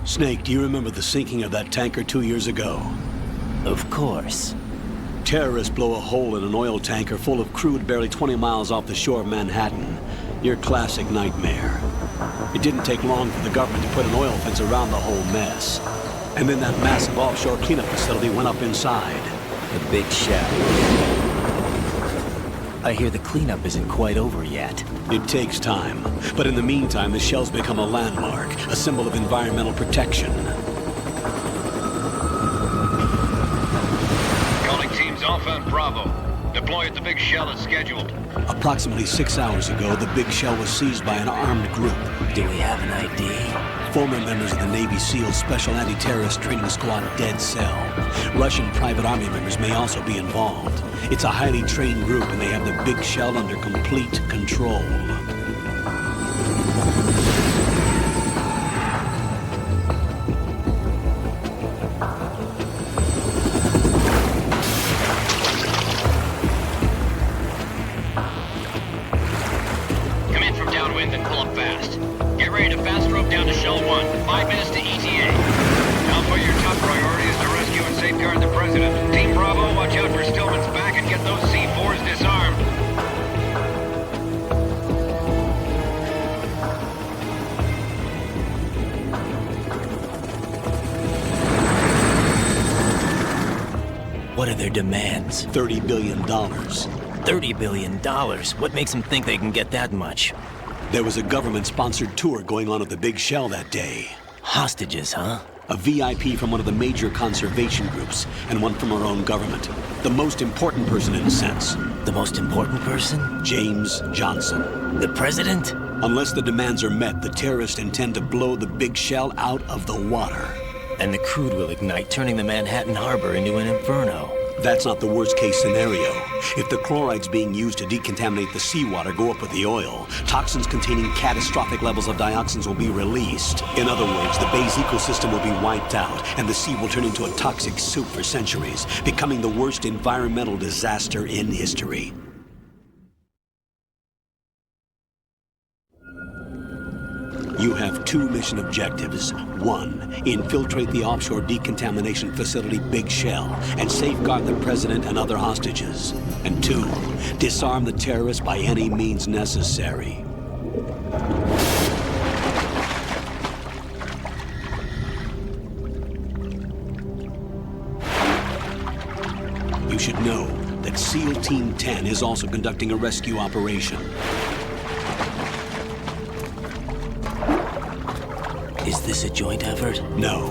Snake, do you remember the sinking of that tanker 2 years ago? Of course. Terrorists blow a hole in an oil tanker full of crude barely 20 miles off the shore of Manhattan. Your classic nightmare. It didn't take long for the government to put an oil fence around the whole mess. And then that massive offshore cleanup facility went up inside. The big shell. I hear the cleanup isn't quite over yet. It takes time. But in the meantime, the shell's become a landmark, a symbol of environmental protection. Calling teams Alpha and Bravo. Deploy at the big shell as scheduled. Approximately 6 hours ago, the big shell was seized by an armed group. Do we have an ID? Former members of the Navy SEAL Special Anti-Terrorist Training Squad Dead Cell. Russian private army members may also be involved. It's a highly trained group and they have the big shell under complete control. Come in from downwind and pull up fast. Get ready to fast rope down to Shell 1. 5 minutes to ETA. Alpha, your top priority is to rescue and safeguard the President. Team Bravo, watch out for Stillman's back and get those C4s disarmed. What are their demands? $30 billion. $30 billion? What makes them think they can get that much? There was a government-sponsored tour going on at the big shell that day. Hostages, huh? A VIP from one of the major conservation groups, and one from our own government. The most important person in a sense. The most important person? James Johnson. The President? Unless the demands are met, the terrorists intend to blow the big shell out of the water. And the crude will ignite, turning the Manhattan Harbor into an inferno. That's not the worst-case scenario. If the chlorides being used to decontaminate the seawater go up with the oil, toxins containing catastrophic levels of dioxins will be released. In other words, the bay's ecosystem will be wiped out, and the sea will turn into a toxic soup for centuries, becoming the worst environmental disaster in history. You have 2 mission objectives. 1, infiltrate the offshore decontamination facility Big Shell and safeguard the President and other hostages. And 2, disarm the terrorists by any means necessary. You should know that SEAL Team 10 is also conducting a rescue operation. Is this a joint effort? No.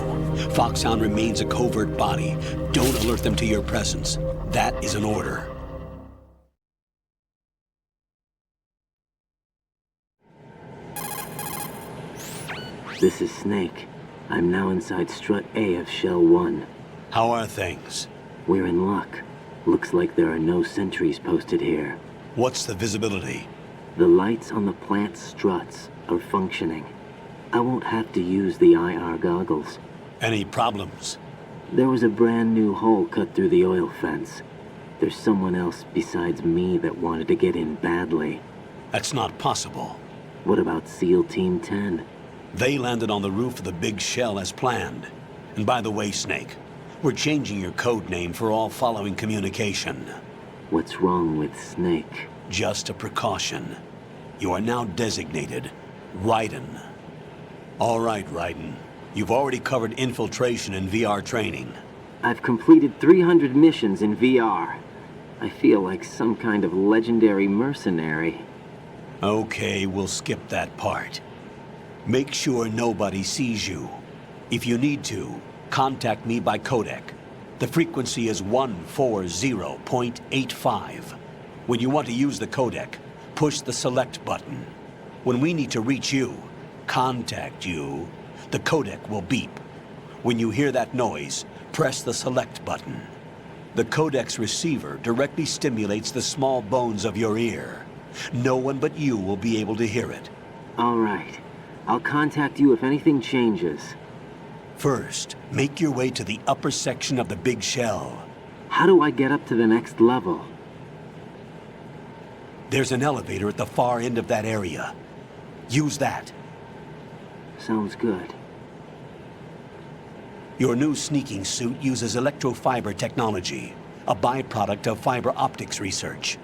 Foxhound remains a covert body. Don't alert them to your presence. That is an order. This is Snake. I'm now inside Strut A of Shell 1. How are things? We're in luck. Looks like there are no sentries posted here. What's the visibility? The lights on the plant struts are functioning. I won't have to use the IR goggles. Any problems? There was a brand new hole cut through the oil fence. There's someone else besides me that wanted to get in badly. That's not possible. What about SEAL Team 10? They landed on the roof of the Big Shell as planned. And by the way, Snake, we're changing your code name for all following communication. What's wrong with Snake? Just a precaution. You are now designated Raiden. All right, Raiden. You've already covered infiltration and VR training. I've completed 300 missions in VR. I feel like some kind of legendary mercenary. Okay, we'll skip that part. Make sure nobody sees you. If you need to, contact me by codec. The frequency is 140.85. When you want to use the codec, push the select button. When we need to reach you, contact you, the codec will beep. When you hear that noise, press the select button. The codec's receiver directly stimulates the small bones of your ear. No one but you will be able to hear it. All right. I'll contact you if anything changes. First, make your way to the upper section of the Big Shell. How do I get up to the next level? There's an elevator at the far end of that area. Use that. Sounds good. Your new sneaking suit uses electrofiber technology, a byproduct of fiber optics research.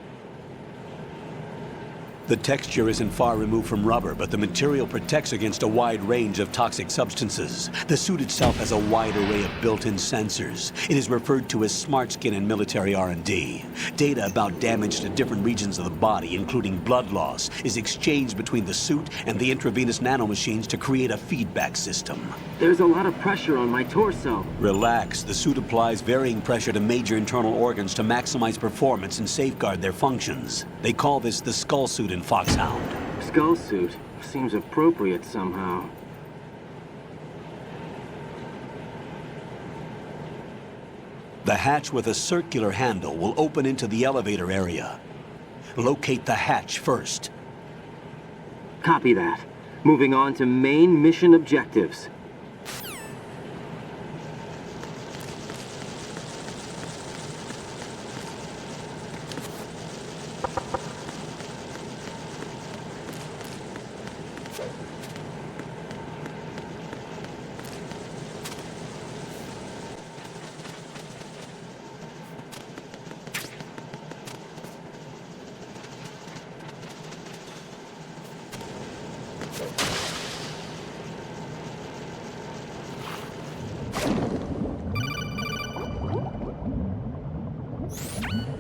The texture isn't far removed from rubber, but the material protects against a wide range of toxic substances. The suit itself has a wide array of built-in sensors. It is referred to as smart skin in military R&D. Data about damage to different regions of the body, including blood loss, is exchanged between the suit and the intravenous nanomachines to create a feedback system. There's a lot of pressure on my torso. Relax. The suit applies varying pressure to major internal organs to maximize performance and safeguard their functions. They call this the skull suit in Foxhound. Skull suit seems appropriate somehow. The hatch with a circular handle will open into the elevator area. Locate the hatch first. Copy that. Moving on to main mission objectives.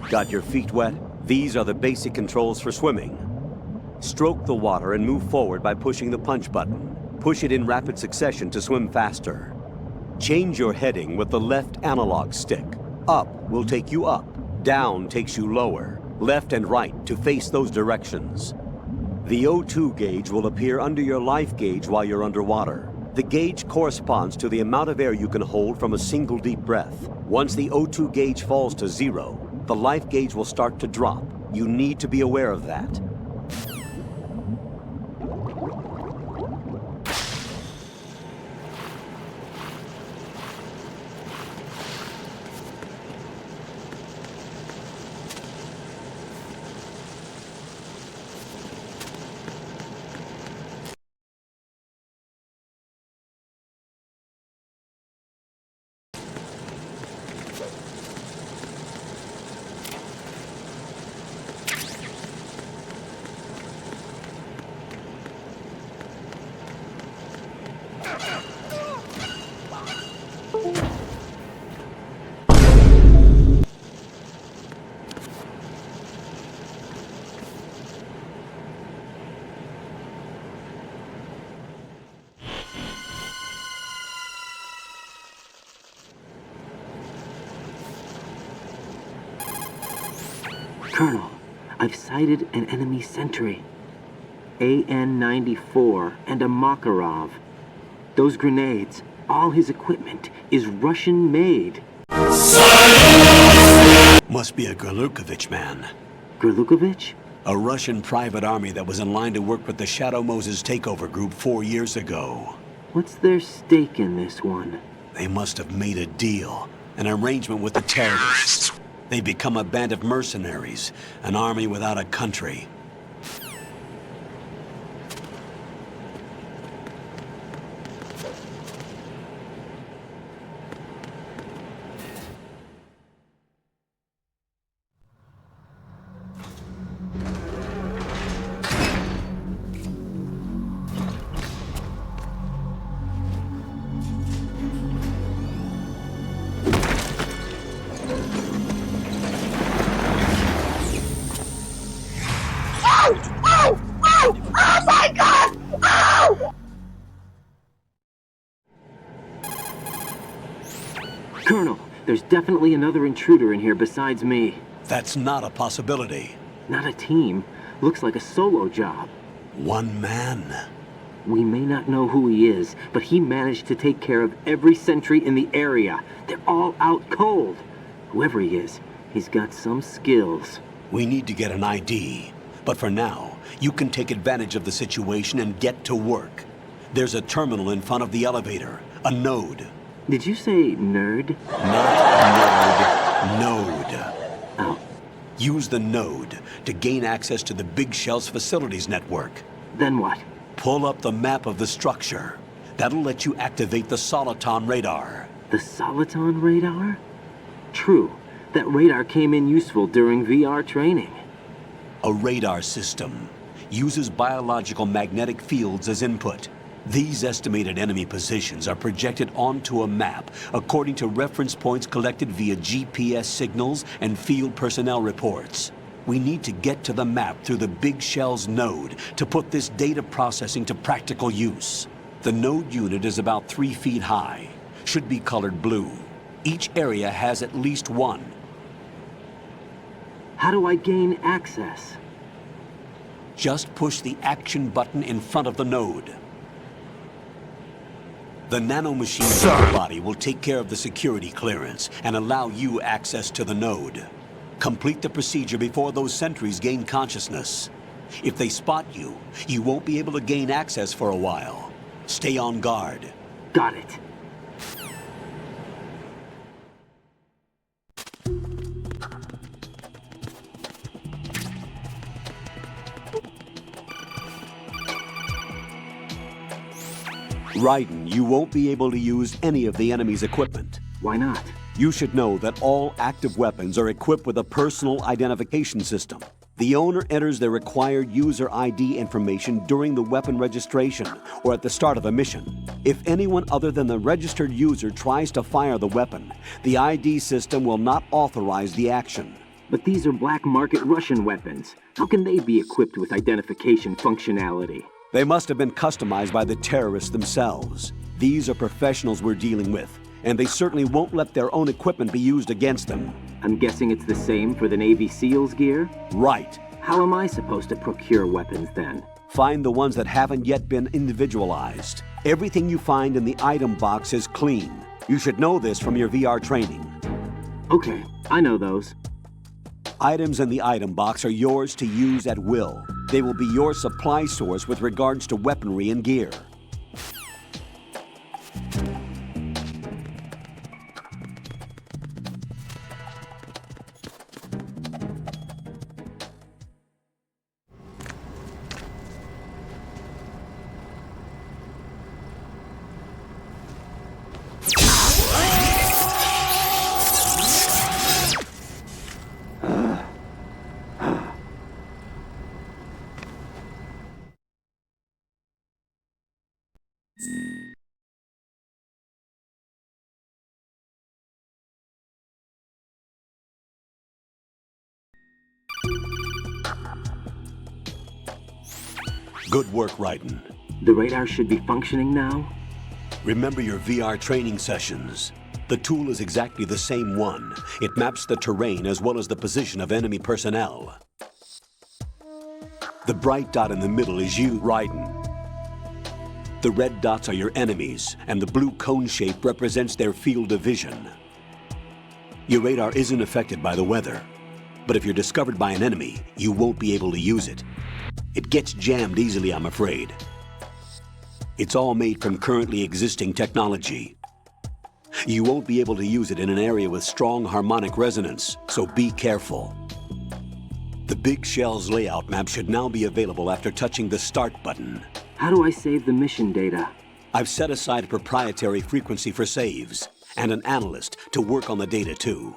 Got your feet wet? These are the basic controls for swimming. Stroke the water and move forward by pushing the punch button. Push it in rapid succession to swim faster. Change your heading with the left analog stick. Up will take you up. Down takes you lower. Left and right to face those directions. The O2 gauge will appear under your life gauge while you're underwater. The gauge corresponds to the amount of air you can hold from a single deep breath. Once the O2 gauge falls to 0, the life gauge will start to drop. You need to be aware of that. Colonel, I've sighted an enemy sentry. AN-94 and a Makarov. Those grenades, all his equipment, is Russian-made. Must be a Gerlukovich man. Gerlukovich? A Russian private army that was in line to work with the Shadow Moses takeover group 4 years ago. What's their stake in this one? They must have made a deal, an arrangement with the terrorists. They become a band of mercenaries, an army without a country. Colonel, there's definitely another intruder in here besides me. That's not a possibility. Not a team. Looks like a solo job. One man. We may not know who he is, but he managed to take care of every sentry in the area. They're all out cold. Whoever he is, he's got some skills. We need to get an ID. But for now, you can take advantage of the situation and get to work. There's a terminal in front of the elevator. A node. Did you say nerd? Not node. Node. Oh, Use the node to gain access to the Big Shell's facilities network. then what? Pull up the map of the structure. That'll let you activate the Soliton radar. The The Soliton radar? True. That radar came in useful during VR training. A radar system uses biological magnetic fields as input. These estimated enemy positions are projected onto a map according to reference points collected via GPS signals and field personnel reports. We need to get to the map through the Big Shell's node to put this data processing to practical use. The node unit is about 3 feet high, should be colored blue. Each area has at least one. How do I gain access? Just push the action button in front of the node. The nanomachine in your body will take care of the security clearance and allow you access to the node. Complete the procedure before those sentries gain consciousness. If they spot you, you won't be able to gain access for a while. Stay on guard. Got it. Raiden, you won't be able to use any of the enemy's equipment. Why not? You should know that all active weapons are equipped with a personal identification system. The owner enters their required user ID information during the weapon registration or at the start of a mission. If anyone other than the registered user tries to fire the weapon, the ID system will not authorize the action. But these are black market Russian weapons. How can they be equipped with identification functionality? They must have been customized by the terrorists themselves. These are professionals we're dealing with, and they certainly won't let their own equipment be used against them. I'm guessing it's the same for the Navy SEALs gear? Right. How am I supposed to procure weapons then? Find the ones that haven't yet been individualized. Everything you find in the item box is clean. You should know this from your VR training. Okay, I know those. Items in the item box are yours to use at will. They will be your supply source with regards to weaponry and gear. Good work, Raiden. The radar should be functioning now? Remember your VR training sessions. The tool is exactly the same one. It maps the terrain as well as the position of enemy personnel. The bright dot in the middle is you, Raiden. The red dots are your enemies, and the blue cone shape represents their field of vision. Your radar isn't affected by the weather, but if you're discovered by an enemy, you won't be able to use it. It gets jammed easily, I'm afraid. It's all made from currently existing technology. You won't be able to use it in an area with strong harmonic resonance, so be careful. The Big Shell's layout map should now be available after touching the Start button. How do I save the mission data? I've set aside a proprietary frequency for saves, and an analyst to work on the data too.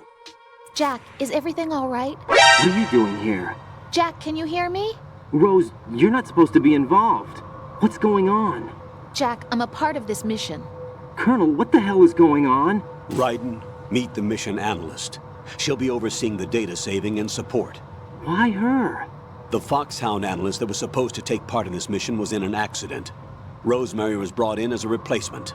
Jack, is everything all right? What are you doing here? Jack, can you hear me? Rose, you're not supposed to be involved. What's going on? Jack, I'm a part of this mission. Colonel, what the hell is going on? Raiden, meet the mission analyst. She'll be overseeing the data saving and support. Why her? The Foxhound analyst that was supposed to take part in this mission was in an accident. Rosemary was brought in as a replacement.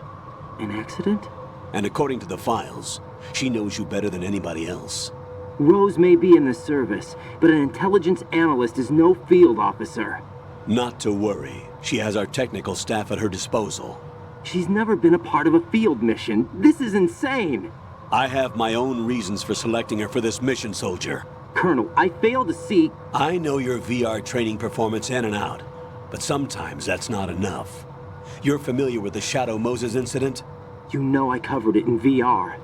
An accident? And according to the files, she knows you better than anybody else. Rose may be in the service, but an intelligence analyst is no field officer. Not to worry. She has our technical staff at her disposal. She's never been a part of a field mission. This is insane. I have my own reasons for selecting her for this mission, soldier. Colonel, I fail to see... I know your VR training performance in and out, but sometimes that's not enough. You're familiar with the Shadow Moses incident? You know I covered it in VR.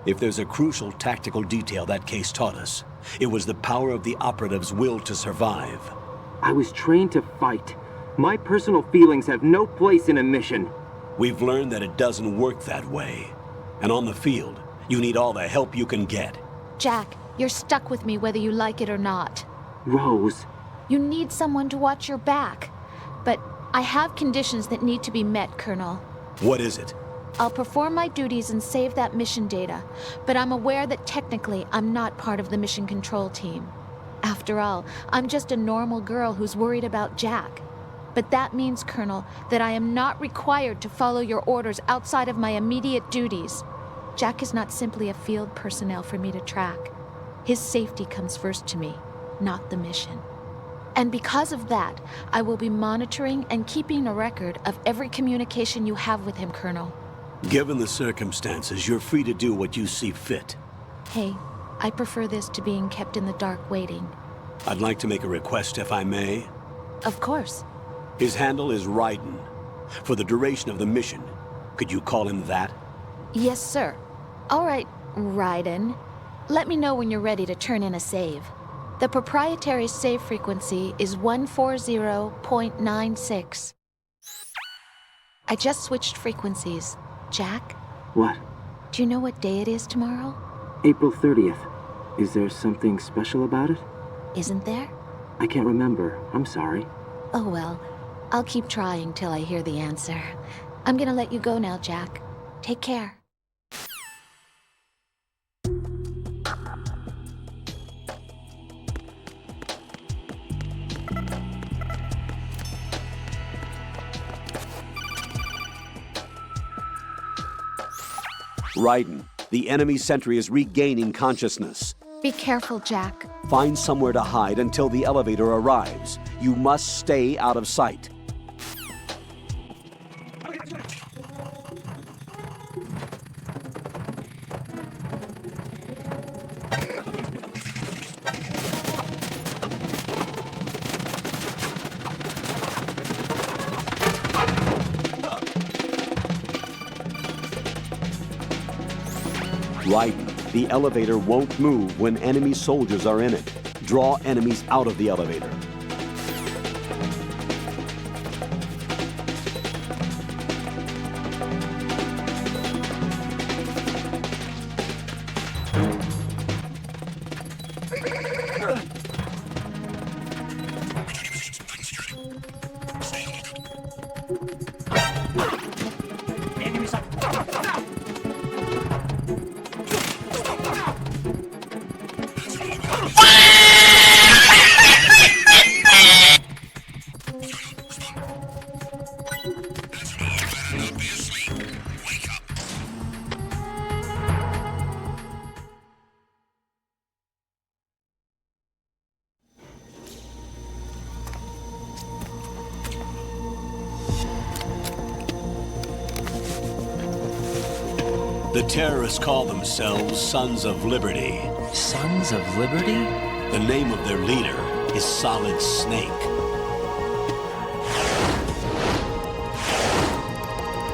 If there's a crucial tactical detail that case taught us, it was the power of the operative's will to survive. I was trained to fight. My personal feelings have no place in a mission. We've learned that it doesn't work that way. And on the field, you need all the help you can get. Jack, you're stuck with me whether you like it or not. Rose, You need someone to watch your back. But I have conditions that need to be met, Colonel. What is it? I'll perform my duties and save that mission data, but I'm aware that technically I'm not part of the mission control team. After all, I'm just a normal girl who's worried about Jack. But that means, Colonel, that I am not required to follow your orders outside of my immediate duties. Jack is not simply a field personnel for me to track. His safety comes first to me, not the mission. And because of that, I will be monitoring and keeping a record of every communication you have with him, Colonel. Given the circumstances, you're free to do what you see fit. Hey, I prefer this to being kept in the dark waiting. I'd like to make a request, if I may. Of course. His handle is Raiden. For the duration of the mission, could you call him that? Yes, sir. All right, Raiden. Let me know when you're ready to turn in a save. The proprietary save frequency is 140.96. I just switched frequencies. Jack, what? do you know what day it is tomorrow? April 30th. Is there something special about it? Isn't there? I can't remember. I'm sorry. Oh well, I'll keep trying till I hear the answer. I'm gonna let you go now, Jack. Take care. Raiden, the enemy sentry is regaining consciousness. Be careful, Jack. Find somewhere to hide until the elevator arrives. You must stay out of sight. Raiden, the elevator won't move when enemy soldiers are in it. Draw enemies out of the elevator. The terrorists call themselves Sons of Liberty. Sons of Liberty? The name of their leader is Solid Snake.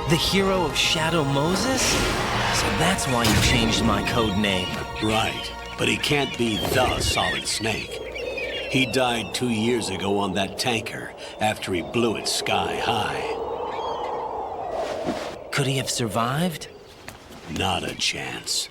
The hero of Shadow Moses? So that's why you changed my code name. Right, but he can't be the Solid Snake. He died 2 years ago on that tanker after he blew it sky high. Could he have survived? Not a chance.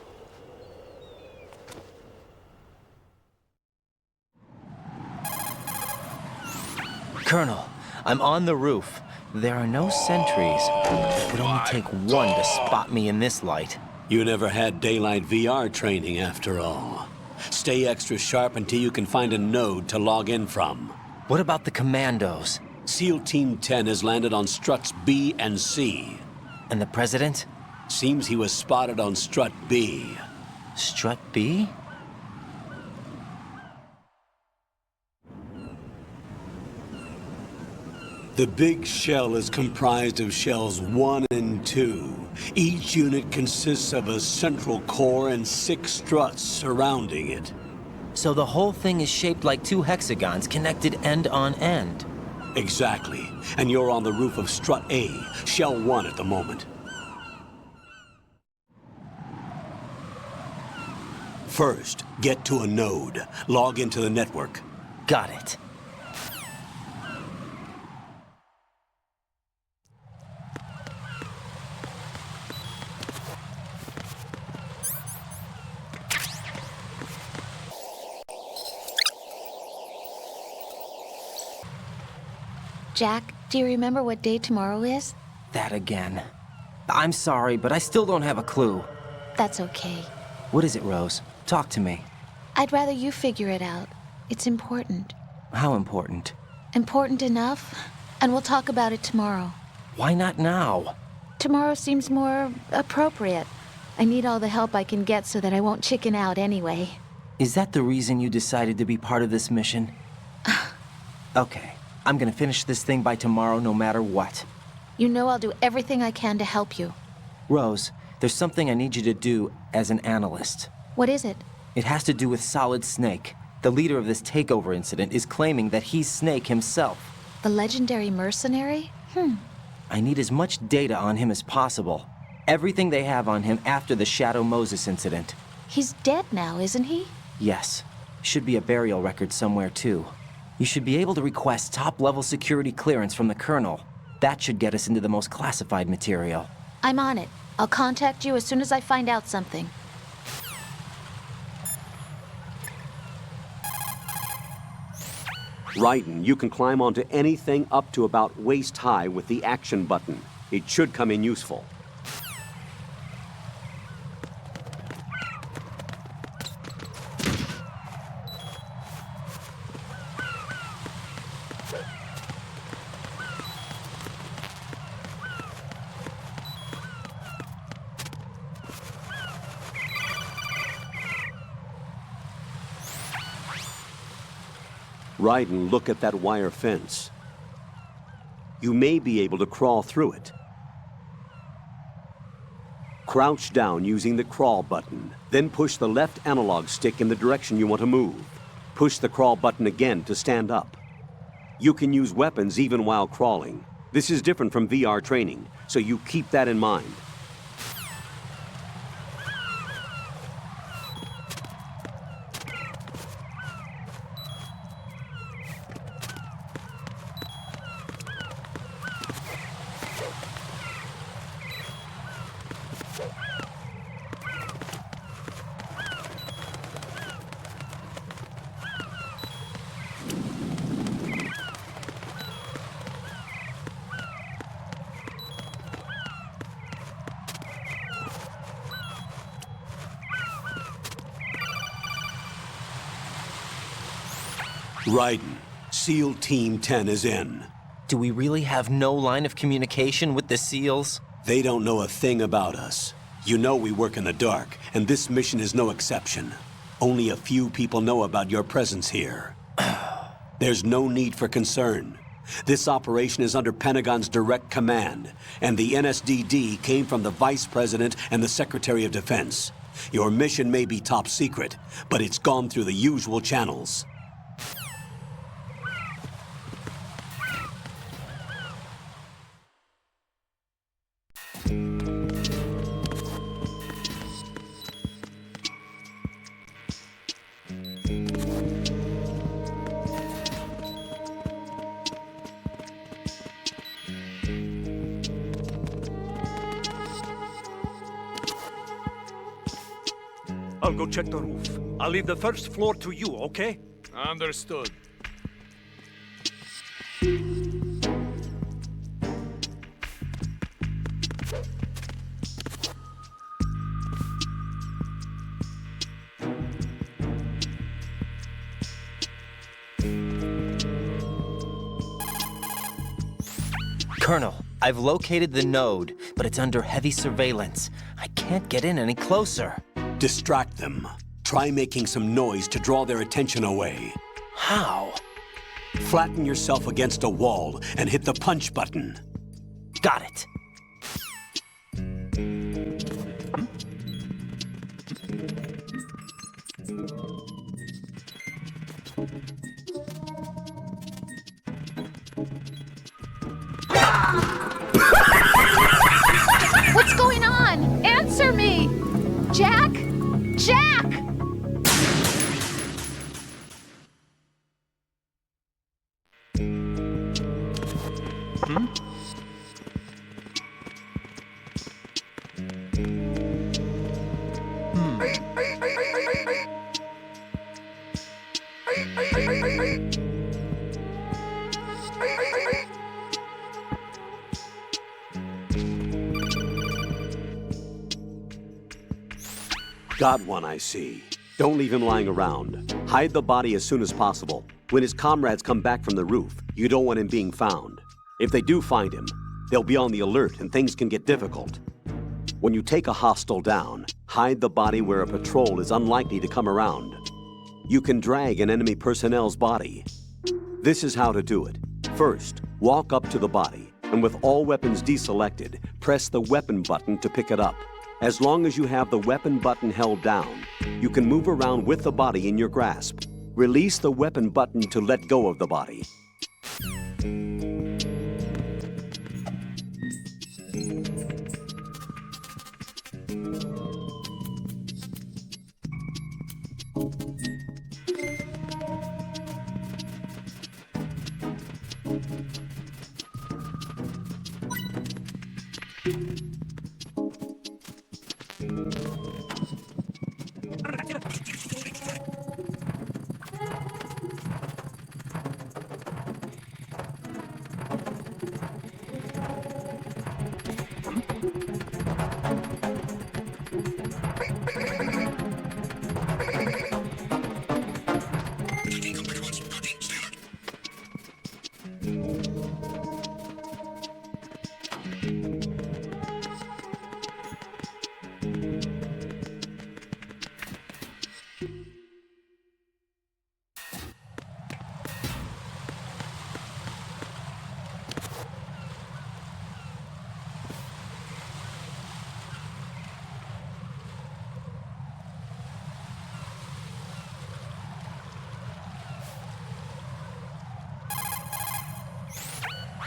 Colonel, I'm on the roof. There are no sentries. It would only take one to spot me in this light. You never had daylight VR training after all. Stay extra sharp until you can find a node to log in from. What about the commandos? SEAL Team 10 has landed on struts B and C. And the president? Seems he was spotted on strut B. Strut B? The big shell is comprised of shells 1 and 2. Each unit consists of a central core and 6 struts surrounding it. So the whole thing is shaped like 2 hexagons connected end on end. Exactly. And you're on the roof of strut A, shell 1 at the moment. First, get to a node. Log into the network. Got it. Jack, do you remember what day tomorrow is? That again. I'm sorry, but I still don't have a clue. That's okay. What is it, Rose? Talk to me. I'd rather you figure it out. It's important. How important? Important enough, and we'll talk about it tomorrow. Why not now? Tomorrow seems more appropriate. I need all the help I can get so that I won't chicken out anyway. Is that the reason you decided to be part of this mission? Okay, I'm gonna finish this thing by tomorrow no matter what. You know I'll do everything I can to help you. Rose, there's something I need you to do as an analyst. What is it? It has to do with Solid Snake. The leader of this takeover incident is claiming that he's Snake himself. The legendary mercenary? I need as much data on him as possible. Everything they have on him after the Shadow Moses incident. He's dead now, isn't he? Yes. Should be a burial record somewhere, too. You should be able to request top-level security clearance from the Colonel. That should get us into the most classified material. I'm on it. I'll contact you as soon as I find out something. Raiden, you can climb onto anything up to about waist high with the action button. It should come in useful. Raiden, look at that wire fence. You may be able to crawl through it. Crouch down using the crawl button, then push the left analog stick in the direction you want to move. Push the crawl button again to stand up. You can use weapons even while crawling. This is different from VR training, so you keep that in mind. Raiden, SEAL Team 10 is in. Do we really have no line of communication with the SEALs? They don't know a thing about us. You know we work in the dark, and this mission is no exception. Only a few people know about your presence here. There's no need for concern. This operation is under Pentagon's direct command, and the NSDD came from the Vice President and the Secretary of Defense. Your mission may be top secret, but it's gone through the usual channels. I'll go check the roof. I'll leave the first floor to you, okay? Understood. Colonel, I've located the node, but it's under heavy surveillance. I can't get in any closer. Distract them. Try making some noise to draw their attention away. How? Flatten yourself against a wall and hit the punch button. Got it. What's going on? Answer me! Jack? Jack! Got one, I see. Don't leave him lying around. Hide the body as soon as possible. When his comrades come back from the roof, you don't want him being found. If they do find him, they'll be on the alert and things can get difficult. When you take a hostile down, hide the body where a patrol is unlikely to come around. You can drag an enemy personnel's body. This is how to do it. First, walk up to the body, and with all weapons deselected, press the weapon button to pick it up. As long as you have the weapon button held down, you can move around with the body in your grasp. Release the weapon button to let go of the body.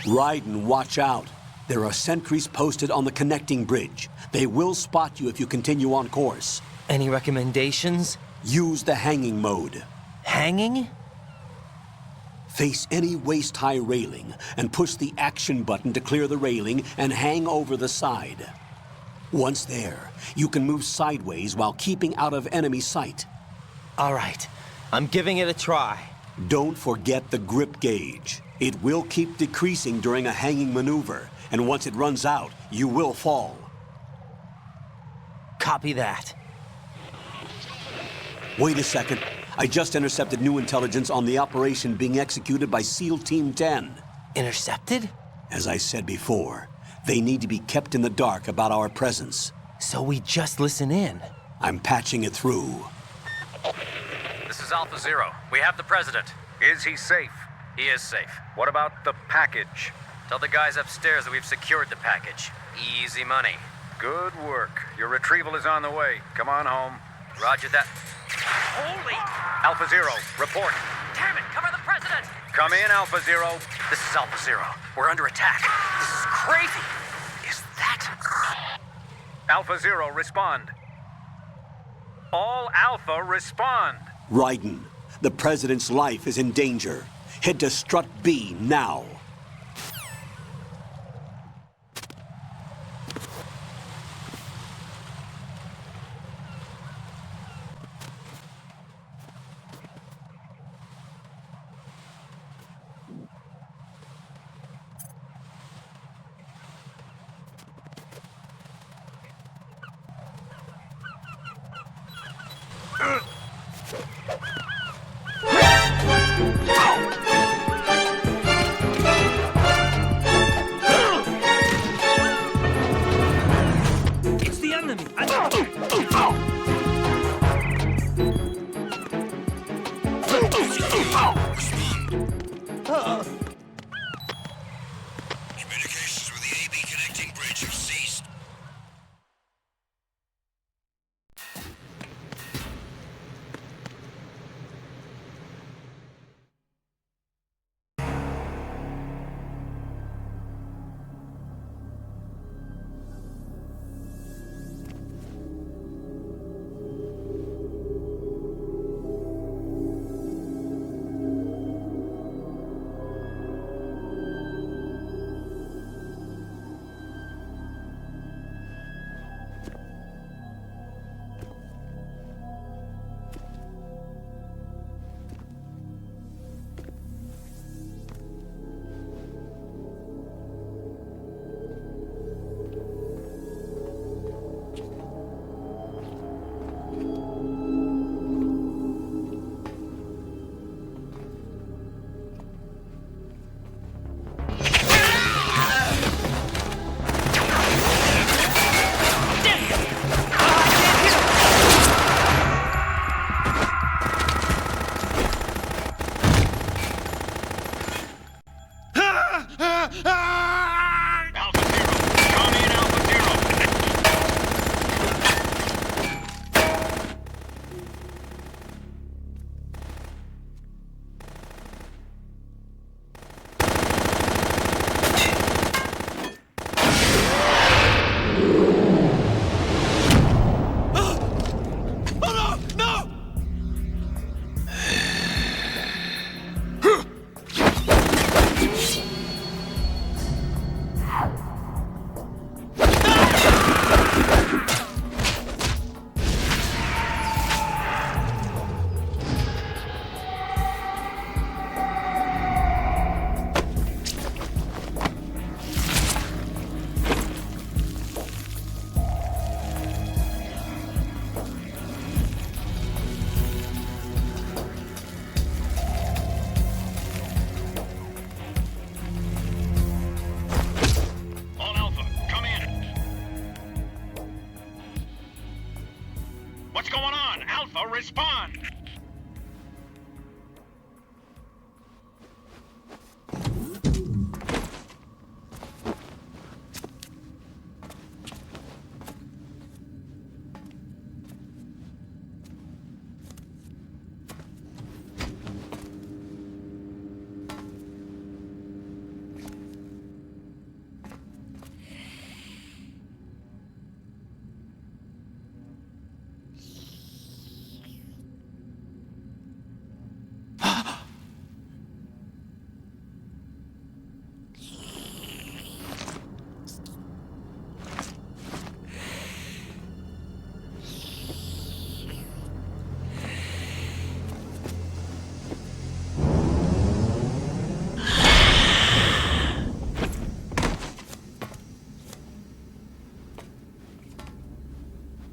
Raiden, watch out. There are sentries posted on the connecting bridge. They will spot you if you continue on course. Any recommendations? Use the hanging mode. Hanging? Face any waist-high railing and push the action button to clear the railing and hang over the side. Once there, you can move sideways while keeping out of enemy sight. All right, I'm giving it a try. Don't forget the grip gauge. It will keep decreasing during a hanging maneuver, and once it runs out, you will fall. Copy that. Wait a second. I just intercepted new intelligence on the operation being executed by SEAL Team 10. Intercepted? As I said before, they need to be kept in the dark about our presence. So we just listen in. I'm patching it through. This is Alpha Zero. We have the President. Is he safe? He is safe. What about the package? Tell the guys upstairs that we've secured the package. Easy money. Good work. Your retrieval is on the way. Come on home. Roger that. Holy! Alpha Zero, report. Damn it! Cover the President! Come in, Alpha Zero. This is Alpha Zero. We're under attack. This is crazy. Is that... Alpha Zero, respond. All Alpha, respond. Raiden, the President's life is in danger. Head to Strut B now. It's the enemy! Communications with the AB connecting bridge have ceased. What's going on? Alpha, respond!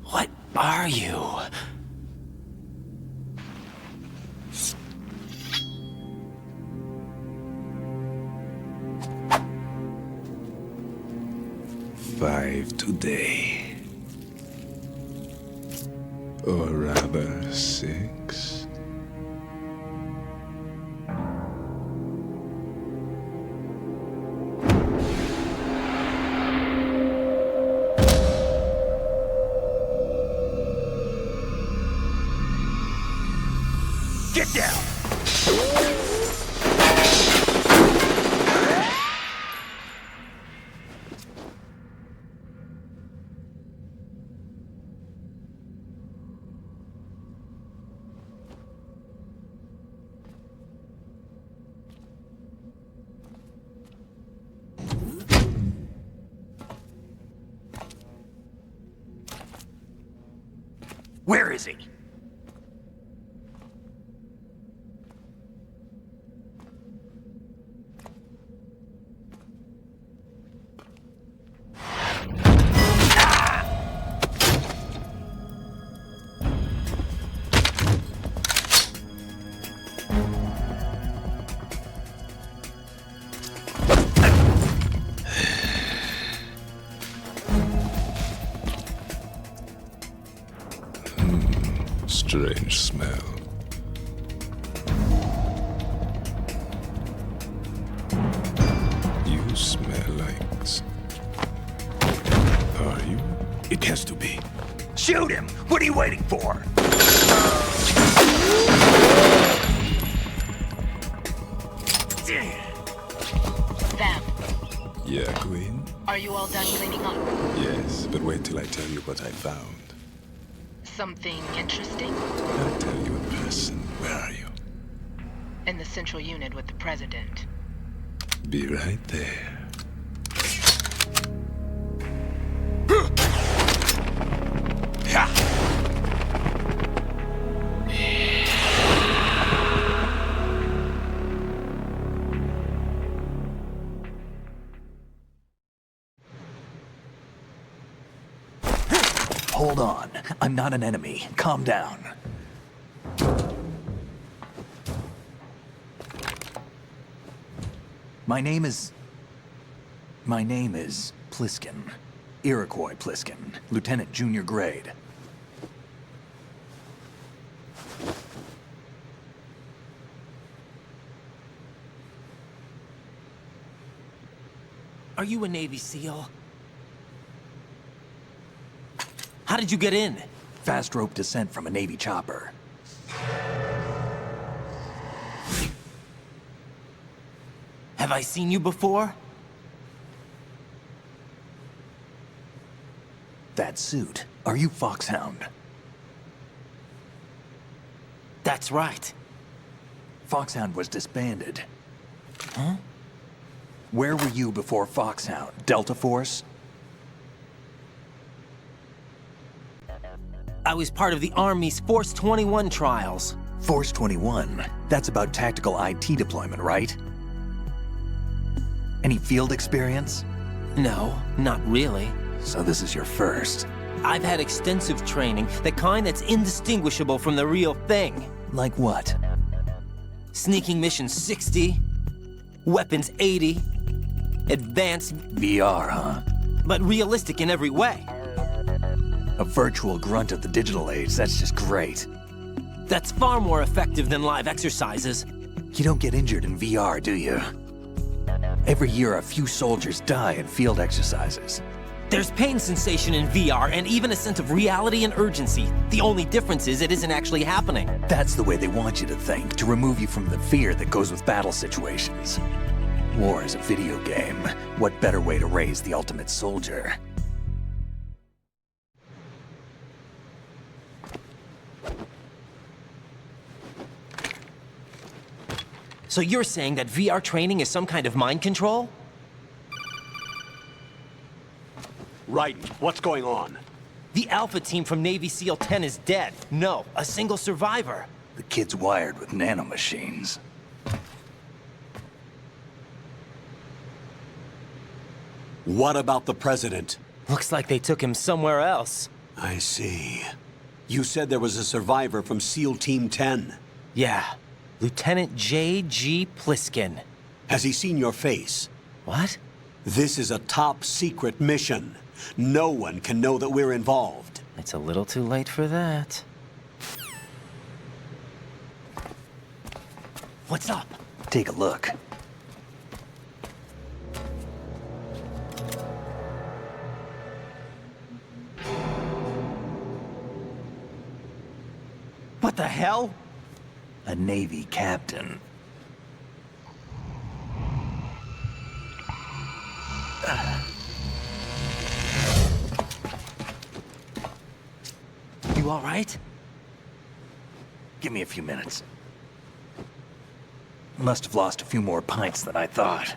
What are you? Five today. Or rather, 6. Get down! Where is he? Strange smell. You smell like... Are you? It has to be. Shoot him! What are you waiting for? Vam, Yeah, Queen? are you all done cleaning up? Yes, but wait till I tell you what I found. Something interesting? I'll tell you in person. Where are you? In the central unit with the president. Be right there. Hold on. I'm not an enemy. Calm down. My name is Pliskin. Iroquois Pliskin. Lieutenant Junior Grade. Are you a Navy SEAL? How did you get in? Fast rope descent from a Navy chopper. Have I seen you before? That suit. Are you Foxhound? That's right. Foxhound was disbanded. Huh? Where were you before Foxhound? Delta Force? I was part of the Army's Force 21 trials. Force 21? That's about tactical IT deployment, right? Any field experience? No, not really. So this is your first. I've had extensive training, the kind that's indistinguishable from the real thing. Like what? Sneaking mission 60, weapons 80, advanced... VR, huh? but realistic in every way. A virtual grunt of the digital age, that's just great. That's far more effective than live exercises. You don't get injured in VR, do you? Every year, a few soldiers die in field exercises. There's pain sensation in VR and even a sense of reality and urgency. The only difference is it isn't actually happening. That's the way they want you to think, to remove you from the fear that goes with battle situations. War is a video game. What better way to raise the ultimate soldier? So you're saying that VR training is some kind of mind control? Right. What's going on? The Alpha team from Navy SEAL 10 is dead. No, a single survivor. The kid's wired with nanomachines. What about the president? Looks like they took him somewhere else. I see. You said there was a survivor from SEAL Team 10. Yeah. Lieutenant J.G. Pliskin. Has he seen your face? What? This is a top secret mission. No one can know that we're involved. It's a little too late for that. What's up? Take a look. What the hell? A Navy captain. You all right? Give me a few minutes. Must have lost a few more pints than I thought.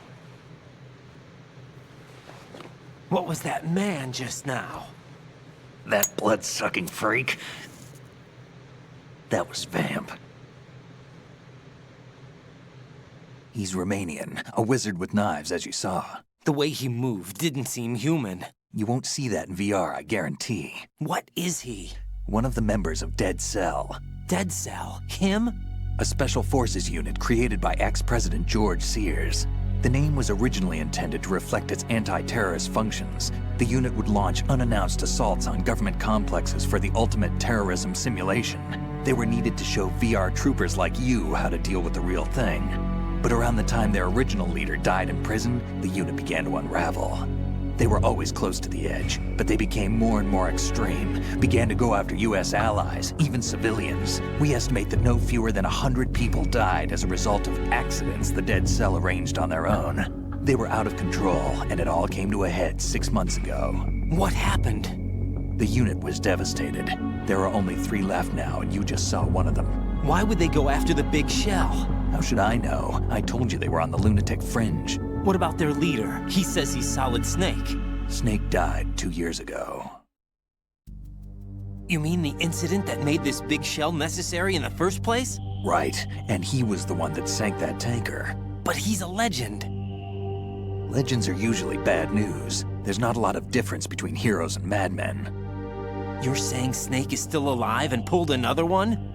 What was that man just now? That blood-sucking freak? That was Vamp. He's Romanian, a wizard with knives, as you saw. The way he moved didn't seem human. You won't see that in VR, I guarantee. What is he? One of the members of Dead Cell. Dead Cell? Him? A special forces unit created by ex-President George Sears. The name was originally intended to reflect its anti-terrorist functions. The unit would launch unannounced assaults on government complexes for the ultimate terrorism simulation. They were needed to show VR troopers like you how to deal with the real thing. But around the time their original leader died in prison, the unit began to unravel. They were always close to the edge, but they became more and more extreme, began to go after US allies, even civilians. We estimate that no fewer than 100 people died as a result of accidents the Dead Cell arranged on their own. They were out of control, and it all came to a head 6 months ago. What happened? The unit was devastated. There are only 3 left now, and you just saw one of them. Why would they go after the big shell? How should I know? I told you they were on the lunatic fringe. What about their leader? He says he's Solid Snake. Snake died 2 years ago. You mean the incident that made this big shell necessary in the first place? Right, and he was the one that sank that tanker. But he's a legend. Legends are usually bad news. There's not a lot of difference between heroes and madmen. You're saying Snake is still alive and pulled another one?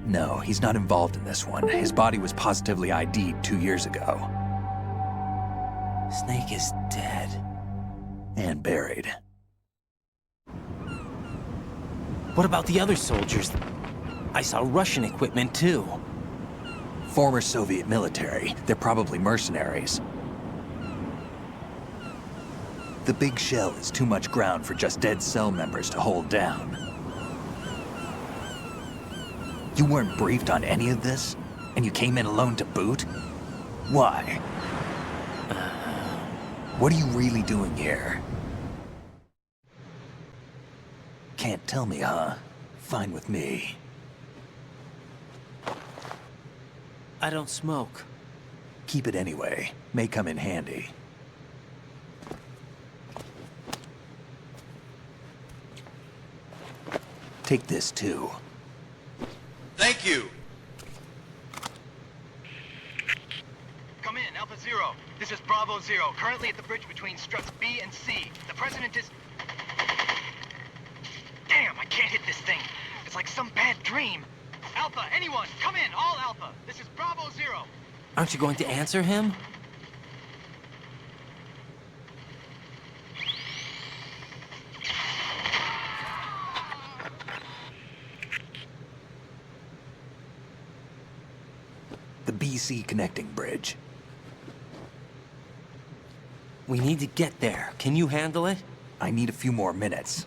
No, he's not involved in this one. His body was positively ID'd 2 years ago. Snake is dead. And buried. What about the other soldiers? I saw Russian equipment too. Former Soviet military. They're probably mercenaries. The big shell is too much ground for just Dead Cell members to hold down. You weren't briefed on any of this? And you came in alone to boot? Why? What are you really doing here? Can't tell me, huh? Fine with me. I don't smoke. Keep it anyway. May come in handy. Take this too. Thank you. Come in, Alpha Zero. This is Bravo Zero, currently at the bridge between struts B and C. The President is... Damn, I can't hit this thing. It's like some bad dream. Alpha, anyone, come in, all Alpha. This is Bravo Zero. Aren't you going to answer him? BC connecting bridge. We need to get there. Can you handle it? I need a few more minutes.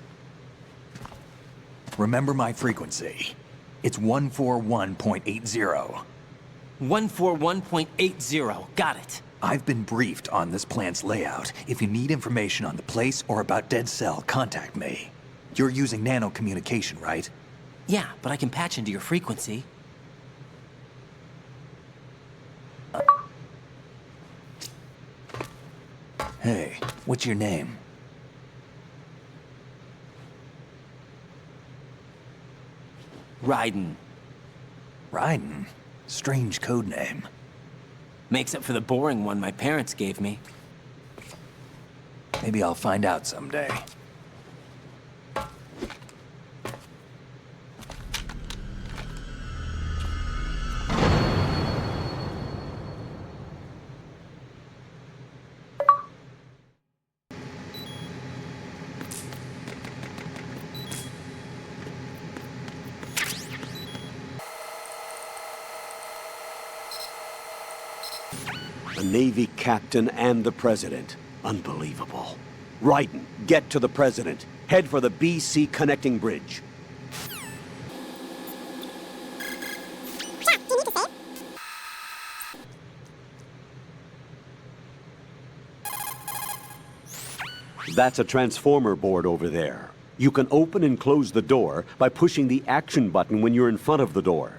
Remember my frequency. It's 141.80. 141.80. Got it. I've been briefed on this plant's layout. If you need information on the place or about Dead Cell, contact me. You're using nano communication, right? Yeah, but I can patch into your frequency. Hey, what's your name? Raiden. Raiden? Strange code name. Makes up for the boring one my parents gave me. Maybe I'll find out someday. A Navy captain and the president. Unbelievable. Raiden, get to the president. Head for the BC connecting bridge. That's a transformer board over there. You can open and close the door by pushing the action button when you're in front of the door.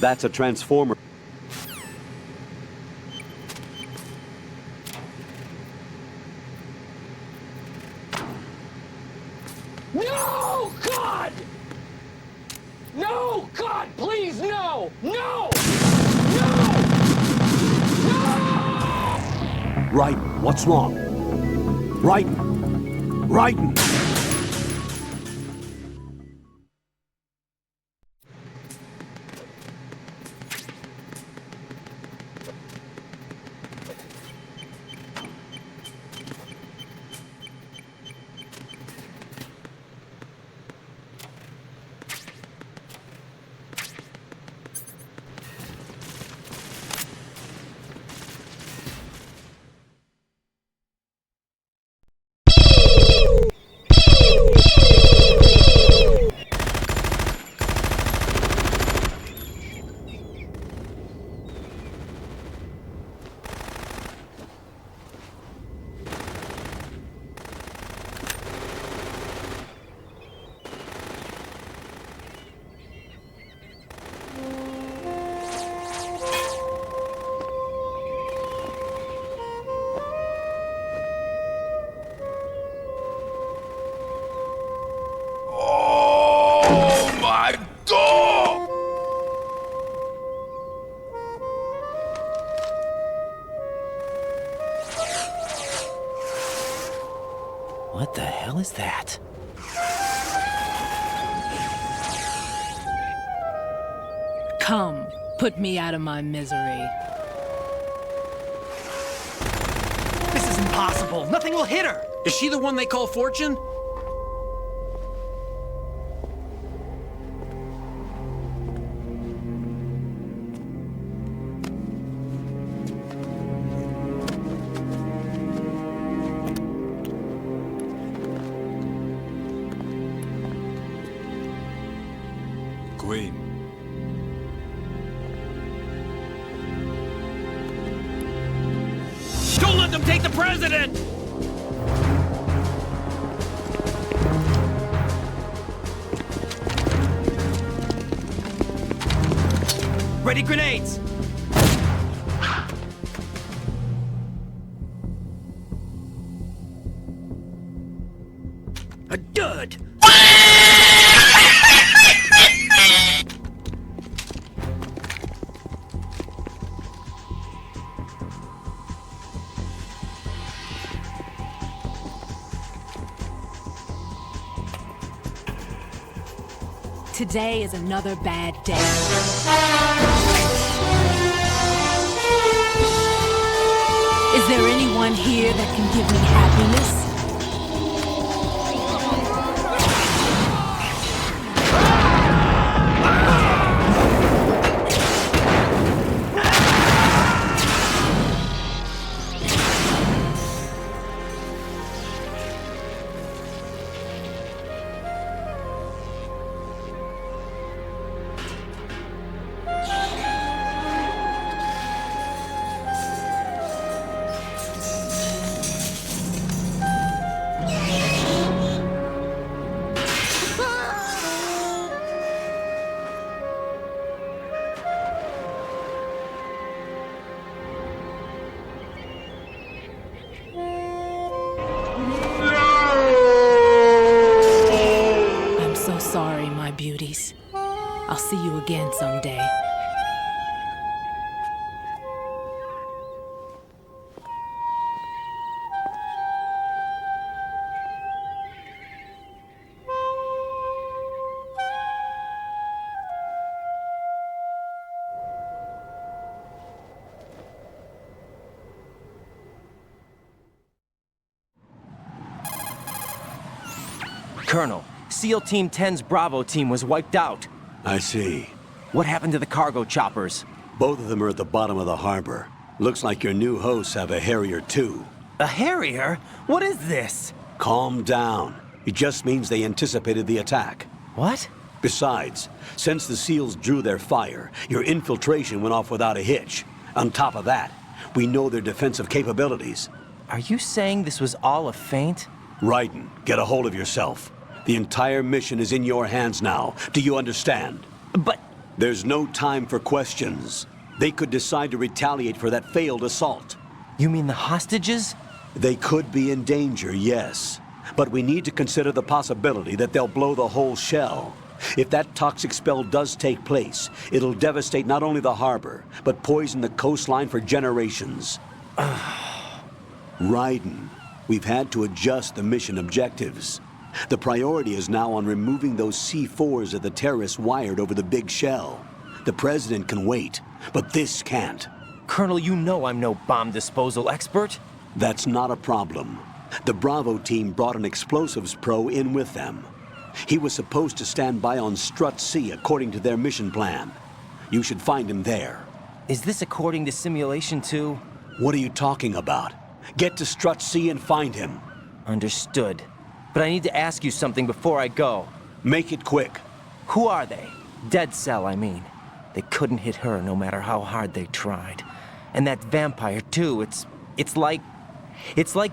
That's a transformer. No, God! No, God, please, no! No! No! No! Raiden, what's wrong? Raiden! Raiden! What the hell is that? Come, put me out of my misery. This is impossible. Nothing will hit her. Is she the one they call Fortune? Queen. Don't let them take the president! Ready grenades! A dud! Today is another bad day. Is there anyone here that can give me happiness? Sorry, my beauties. I'll see you again someday. Colonel, SEAL Team 10's Bravo team was wiped out. I see. What happened to the cargo choppers? Both of them are at the bottom of the harbor. Looks like your new hosts have a Harrier too. A Harrier? What is this? Calm down. It just means they anticipated the attack. What? Besides, since the SEALs drew their fire, your infiltration went off without a hitch. On top of that, we know their defensive capabilities. Are you saying this was all a feint? Raiden, get a hold of yourself. The entire mission is in your hands now. Do you understand? But... There's no time for questions. They could decide to retaliate for that failed assault. You mean the hostages? They could be in danger, yes. But we need to consider the possibility that they'll blow the whole shell. If that toxic spell does take place, it'll devastate not only the harbor, but poison the coastline for generations. Raiden, we've had to adjust the mission objectives. The priority is now on removing those C4s that the terrorists wired over the big shell. The President can wait, but this can't. Colonel, you know I'm no bomb disposal expert. That's not a problem. The Bravo team brought an explosives pro in with them. He was supposed to stand by on Strut C according to their mission plan. You should find him there. Is this according to simulation too? What are you talking about? Get to Strut C and find him. Understood. But I need to ask you something before I go. Make it quick. Who are they? Dead Cell, I mean. They couldn't hit her no matter how hard they tried. And that vampire too, it's like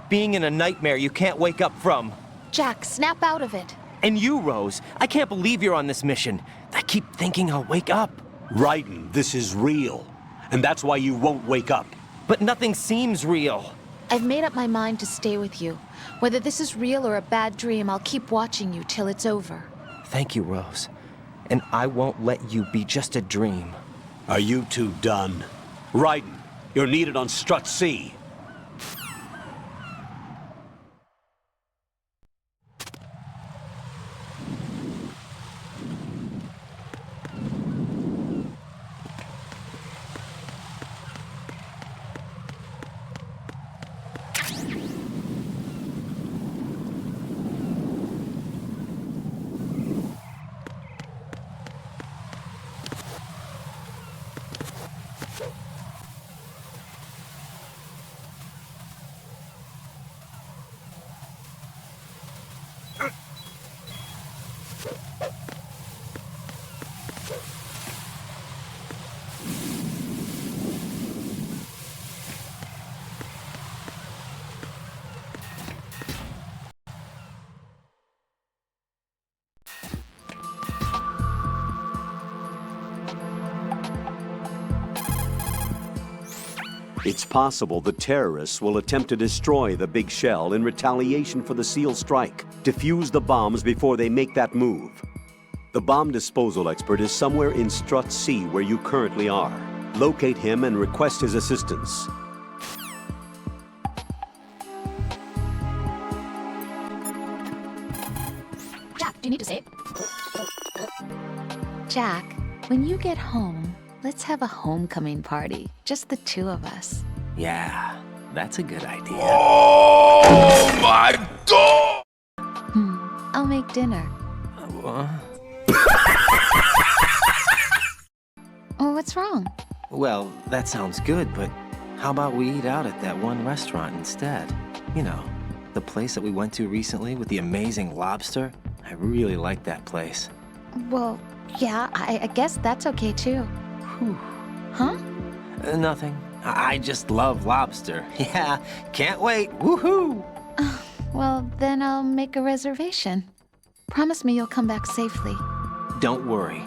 being in a nightmare you can't wake up from. Jack, snap out of it. And you, Rose, I can't believe you're on this mission. I keep thinking I'll wake up. Raiden, this is real. And that's why you won't wake up. But nothing seems real. I've made up my mind to stay with you. Whether this is real or a bad dream, I'll keep watching you till it's over. Thank you, Rose. And I won't let you be just a dream. Are you two done? Raiden, you're needed on Strut C. It's possible the terrorists will attempt to destroy the big shell in retaliation for the SEAL strike. Defuse the bombs before they make that move. The bomb disposal expert is somewhere in Strut C where you currently are. Locate him and request his assistance. Jack, do you need to save? Jack, when you get home, let's have a homecoming party. Just the two of us. Yeah, that's a good idea. Oh my god! I'll make dinner. Oh, what's wrong? Well, that sounds good, but how about we eat out at that one restaurant instead? You know, the place that we went to recently with the amazing lobster. I really like that place. Well, yeah, I guess that's okay too. Whew. Huh? Nothing. I just love lobster. Yeah, can't wait. Woohoo! Well, then I'll make a reservation. Promise me you'll come back safely. Don't worry.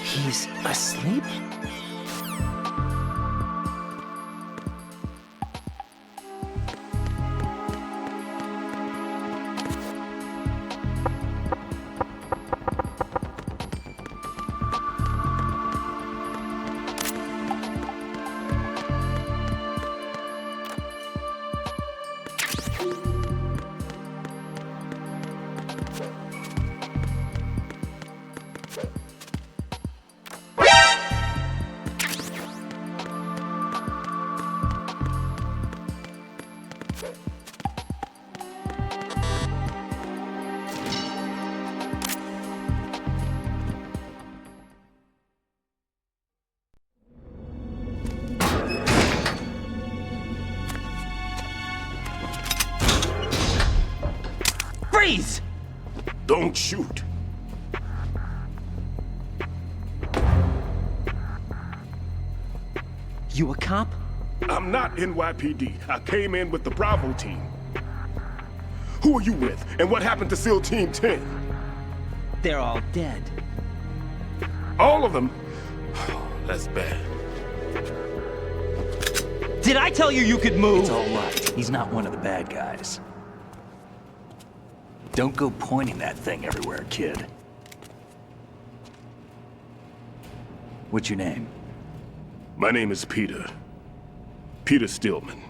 He's asleep? Freeze! Don't shoot. You a cop? I'm not NYPD. I came in with the Bravo team. Who are you with? And what happened to SEAL Team 10? They're all dead. All of them? That's bad. Did I tell you you could move? It's all right. He's not one of the bad guys. Don't go pointing that thing everywhere, kid. What's your name? My name is Peter. Peter Stillman.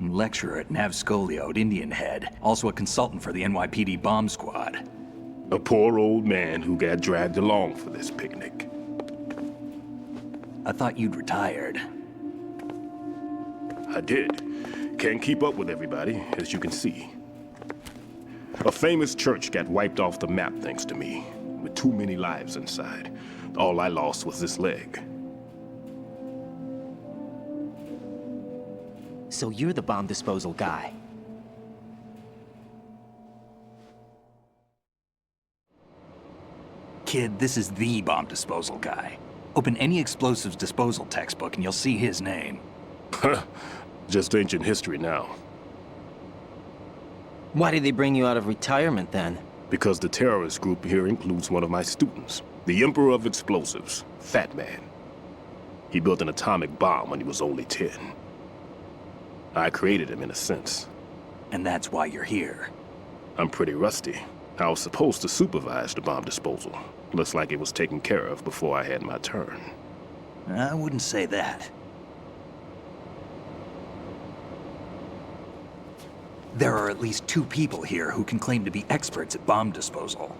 Lecturer at Navscolio at Indian Head. Also a consultant for the NYPD bomb squad. A poor old man who got dragged along for this picnic. I thought you'd retired. I did. Can't keep up with everybody, as you can see. A famous church got wiped off the map thanks to me, with too many lives inside. All I lost was this leg. So you're the bomb disposal guy. Kid, this is the bomb disposal guy. Open any explosives disposal textbook and you'll see his name. Just ancient history now. Why did they bring you out of retirement then? Because the terrorist group here includes one of my students, the Emperor of Explosives, Fat Man. He built an atomic bomb when he was only 10. I created him in a sense. And that's why you're here. I'm pretty rusty. I was supposed to supervise the bomb disposal. Looks like it was taken care of before I had my turn. I wouldn't say that. There are at least 2 people here who can claim to be experts at bomb disposal.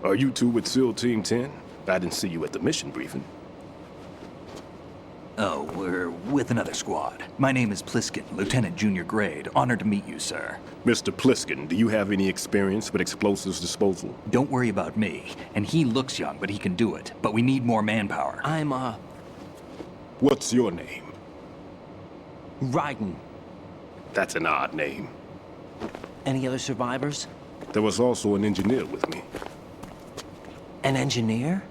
Are you two with SEAL Team 10? I didn't see you at the mission briefing. Oh, we're with another squad. My name is Pliskin, Lieutenant Junior Grade. Honored to meet you, sir. Mr. Pliskin, do you have any experience with explosives disposal? Don't worry about me. And he looks young, but he can do it. But we need more manpower. I'm, What's your name? Raiden. That's an odd name. Any other survivors? There was also an engineer with me. An engineer?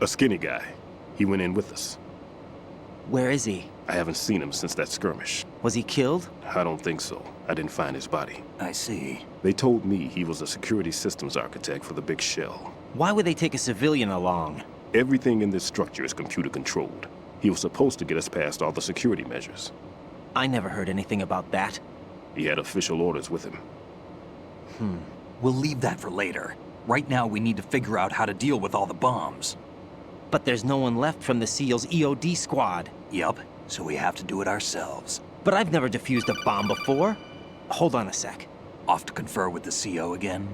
A skinny guy. He went in with us. Where is he? I haven't seen him since that skirmish. Was he killed? I don't think so. I didn't find his body. I see. They told me he was a security systems architect for the big shell. Why would they take a civilian along? Everything in this structure is computer controlled. He was supposed to get us past all the security measures. I never heard anything about that. He had official orders with him. We'll leave that for later. Right now, we need to figure out how to deal with all the bombs. But there's no one left from the SEAL's EOD squad. Yup, so we have to do it ourselves. But I've never defused a bomb before. Hold on a sec. Off to confer with the CO again?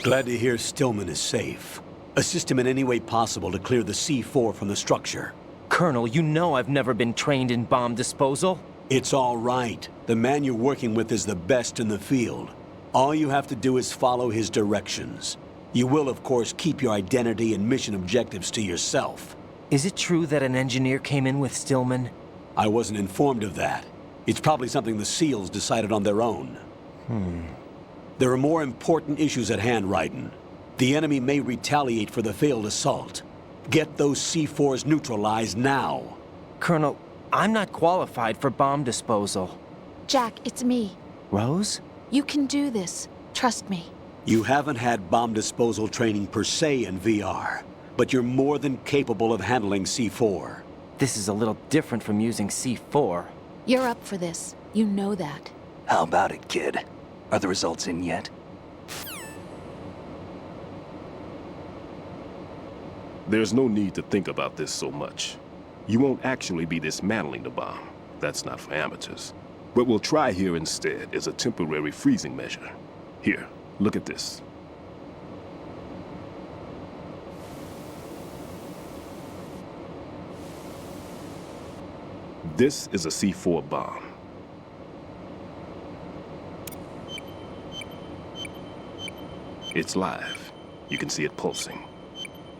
Glad to hear Stillman is safe. Assist him in any way possible to clear the C4 from the structure. Colonel, you know I've never been trained in bomb disposal. It's all right. The man you're working with is the best in the field. All you have to do is follow his directions. You will, of course, keep your identity and mission objectives to yourself. Is it true that an engineer came in with Stillman? I wasn't informed of that. It's probably something the SEALs decided on their own. There are more important issues at hand, Raiden. The enemy may retaliate for the failed assault. Get those C4s neutralized now. Colonel, I'm not qualified for bomb disposal. Jack, it's me. Rose? You can do this. Trust me. You haven't had bomb disposal training per se in VR, but you're more than capable of handling C4. This is a little different from using C4. You're up for this. You know that. How about it, kid? Are the results in yet? There's no need to think about this so much. You won't actually be dismantling the bomb. That's not for amateurs. What we'll try here instead is a temporary freezing measure. Here, look at this. This is a C4 bomb. It's live. You can see it pulsing.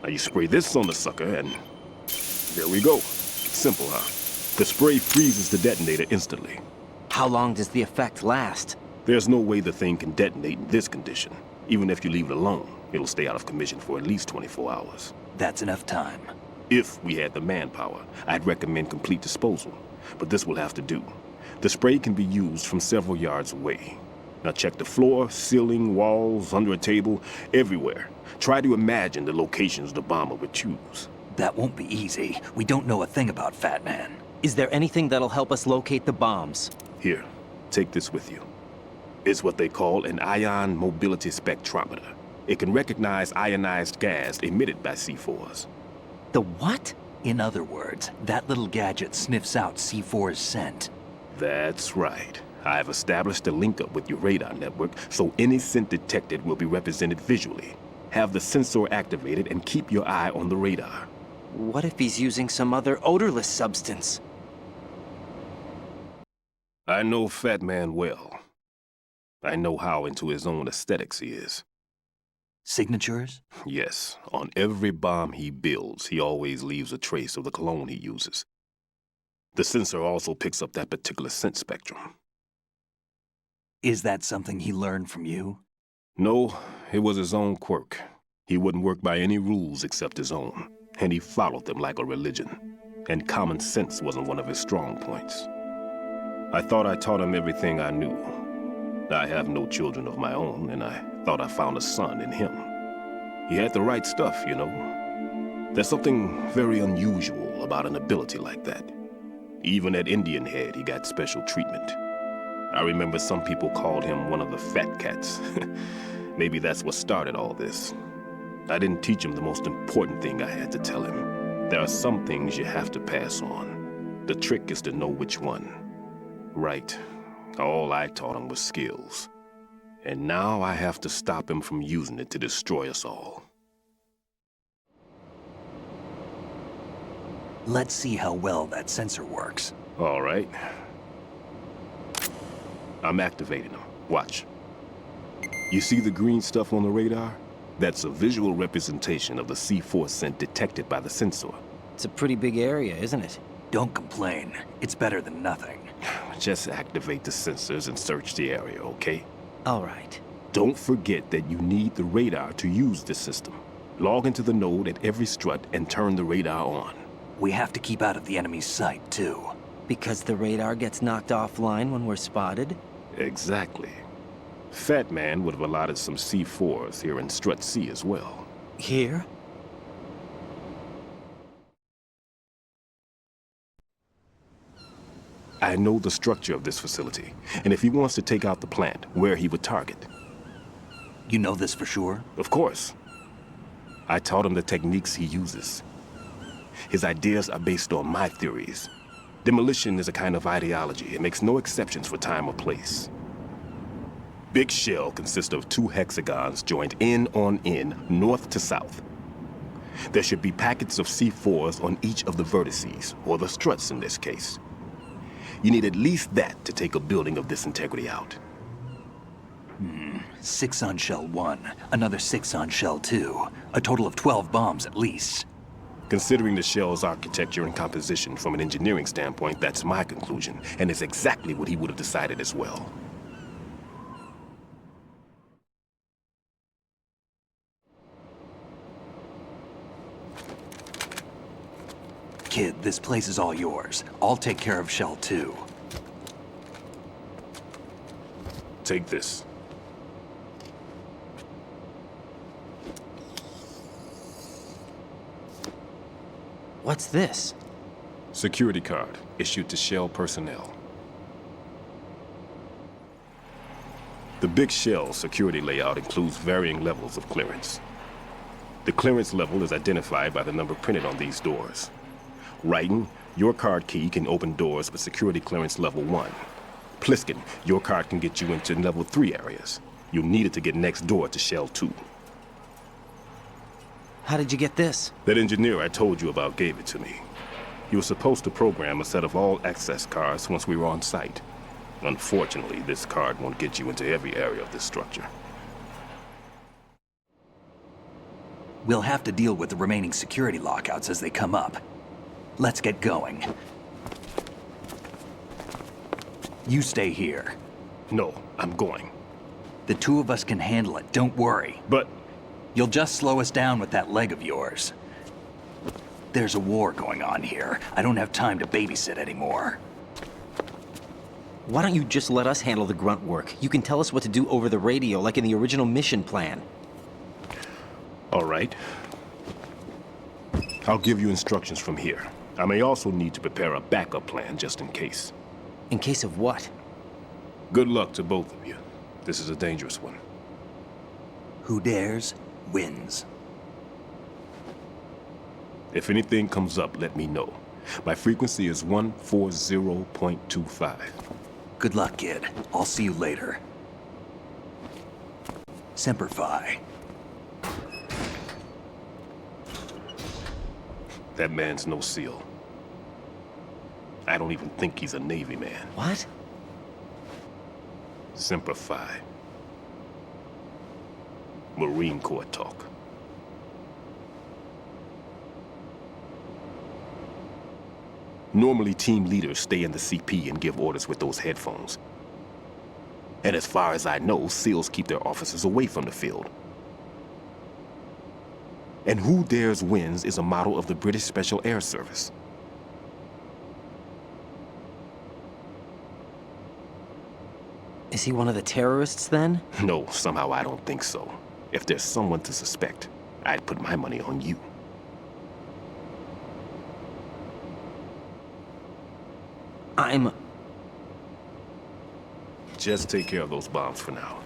Now you spray this on the sucker and there we go. Simple, huh? The spray freezes the detonator instantly. How long does the effect last? There's no way the thing can detonate in this condition. Even if you leave it alone, it'll stay out of commission for at least 24 hours. That's enough time. If we had the manpower, I'd recommend complete disposal. But this will have to do. The spray can be used from several yards away. Now check the floor, ceiling, walls, under a table, everywhere. Try to imagine the locations the bomber would choose. That won't be easy. We don't know a thing about Fat Man. Is there anything that'll help us locate the bombs? Here, take this with you. It's what they call an ion mobility spectrometer. It can recognize ionized gas emitted by C4s. The what? In other words, that little gadget sniffs out C4's scent. That's right. I've established a link-up with your radar network, so any scent detected will be represented visually. Have the sensor activated and keep your eye on the radar. What if he's using some other odorless substance? I know Fat Man well. I know how into his own aesthetics he is. Signatures? Yes. On every bomb he builds, he always leaves a trace of the cologne he uses. The sensor also picks up that particular scent spectrum. Is that something he learned from you? No, it was his own quirk. He wouldn't work by any rules except his own, and he followed them like a religion. And common sense wasn't one of his strong points. I thought I taught him everything I knew. I have no children of my own, and I thought I found a son in him. He had the right stuff, you know. There's something very unusual about an ability like that. Even at Indian Head, he got special treatment. I remember some people called him one of the fat cats. Maybe that's what started all this. I didn't teach him the most important thing I had to tell him. There are some things you have to pass on. The trick is to know which one. Right. All I taught him was skills. And now I have to stop him from using it to destroy us all. Let's see how well that sensor works. All right. I'm activating them. Watch. You see the green stuff on the radar? That's a visual representation of the C4 scent detected by the sensor. It's a pretty big area, isn't it? Don't complain. It's better than nothing. Just activate the sensors and search the area, okay? All right. Don't forget that you need the radar to use this system. Log into the node at every strut and turn the radar on. We have to keep out of the enemy's sight, too. Because the radar gets knocked offline when we're spotted? Exactly. Fat Man would have allotted some C4s here in Strut C as well. Here? I know the structure of this facility, and if he wants to take out the plant, where he would target. You know this for sure? Of course. I taught him the techniques he uses. His ideas are based on my theories. Demolition is a kind of ideology. It makes no exceptions for time or place. Big Shell consists of 2 hexagons joined end on end, north to south. There should be packets of C4s on each of the vertices, or the struts in this case. You need at least that to take a building of this integrity out. 6 on Shell 1, another 6 on Shell 2. A total of 12 bombs at least. Considering the shell's architecture and composition from an engineering standpoint, that's my conclusion, and it's exactly what he would have decided as well. Kid, this place is all yours. I'll take care of Shell 2. Take this. What's this? Security card, issued to Shell personnel. The Big Shell security layout includes varying levels of clearance. The clearance level is identified by the number printed on these doors. Writing, your card key can open doors with security clearance level 1. Pliskin, your card can get you into level 3 areas. You'll need it to get next door to Shell 2. How did you get this? That engineer I told you about gave it to me. He was supposed to program a set of all access cards once we were on site. Unfortunately, this card won't get you into every area of this structure. We'll have to deal with the remaining security lockouts as they come up. Let's get going. You stay here. No, I'm going. The 2 of us can handle it, don't worry. But... You'll just slow us down with that leg of yours. There's a war going on here. I don't have time to babysit anymore. Why don't you just let us handle the grunt work? You can tell us what to do over the radio, like in the original mission plan. All right. I'll give you instructions from here. I may also need to prepare a backup plan just in case. In case of what? Good luck to both of you. This is a dangerous one. Who dares, wins. If anything comes up, let me know. My frequency is 140.25. Good luck, kid. I'll see you later. Semper Fi. That man's no SEAL. I don't even think he's a Navy man. What? Semper Fi. Marine Corps talk. Normally, team leaders stay in the CP and give orders with those headphones. And as far as I know, SEALs keep their officers away from the field. And Who Dares Wins is a model of the British Special Air Service. Is he one of the terrorists, then? No, somehow I don't think so. If there's someone to suspect, I'd put my money on you. Just take care of those bombs for now.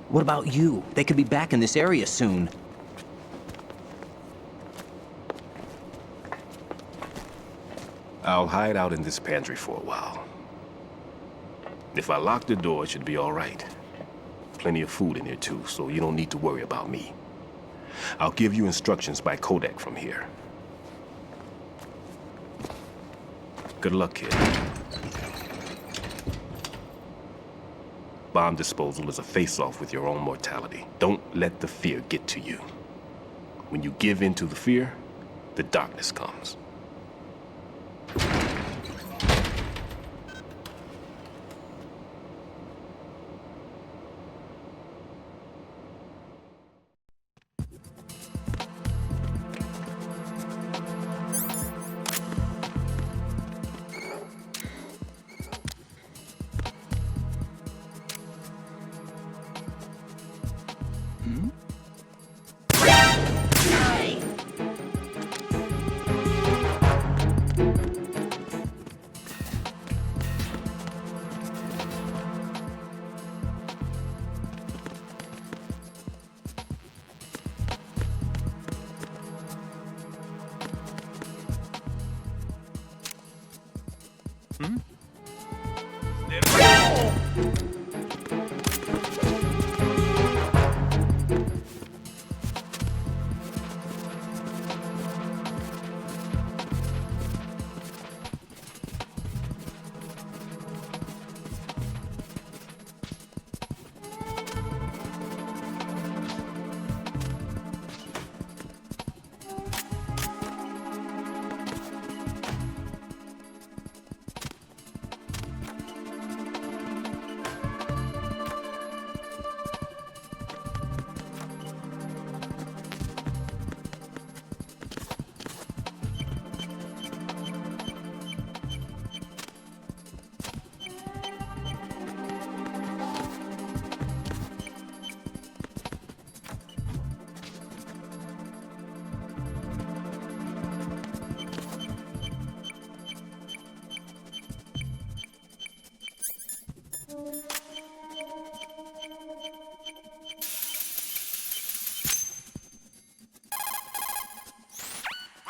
What about you? They could be back in this area soon. I'll hide out in this pantry for a while. If I lock the door, it should be all right. Plenty of food in here too, so you don't need to worry about me. I'll give you instructions by codec from here. Good luck, kid. Bomb disposal is a face-off with your own mortality. Don't let the fear get to you. When you give in to the fear, the darkness comes.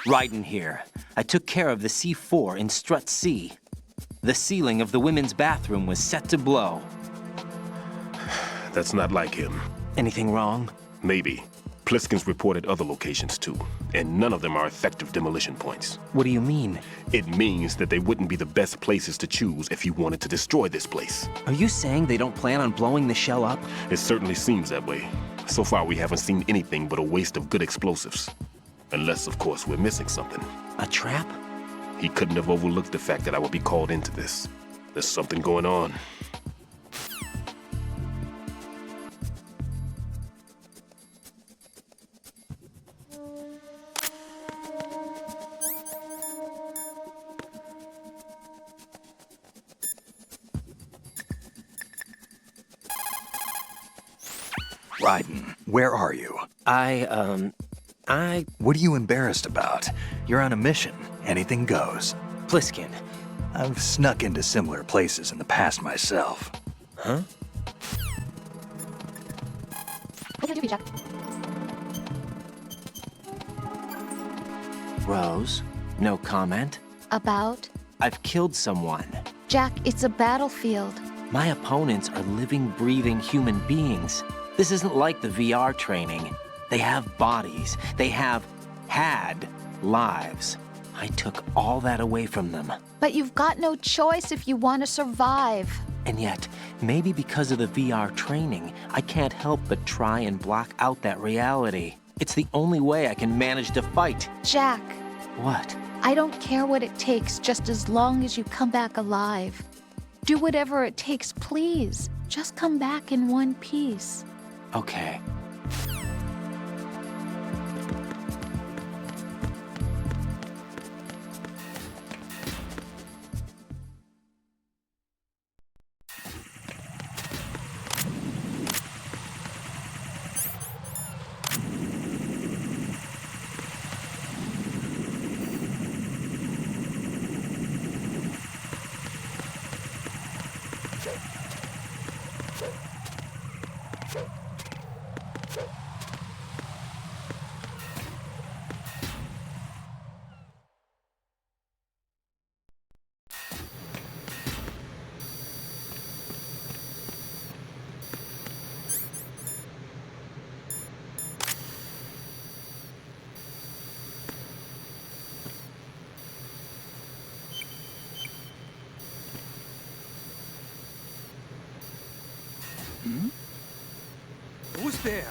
Raiden here. I took care of the C4 in Strut C. The ceiling of the women's bathroom was set to blow. That's not like him. Anything wrong? Maybe. Pliskin's reported other locations too, and none of them are effective demolition points. What do you mean? It means that they wouldn't be the best places to choose if you wanted to destroy this place. Are you saying they don't plan on blowing the shell up? It certainly seems that way. So far, we haven't seen anything but a waste of good explosives. Unless, of course, we're missing something. A trap? He couldn't have overlooked the fact that I would be called into this. There's something going on. Raiden, where are you? What are you embarrassed about? You're on a mission. Anything goes. Pliskin. I've snuck into similar places in the past myself. Huh? What can I do for you, Jack? Rose, no comment? About? I've killed someone. Jack, it's a battlefield. My opponents are living, breathing human beings. This isn't like the VR training. They have bodies. They have had lives. I took all that away from them. But you've got no choice if you want to survive. And yet, maybe because of the VR training, I can't help but try and block out that reality. It's the only way I can manage to fight. Jack. What? I don't care what it takes, just as long as you come back alive. Do whatever it takes, please. Just come back in one piece. Okay. Who's there?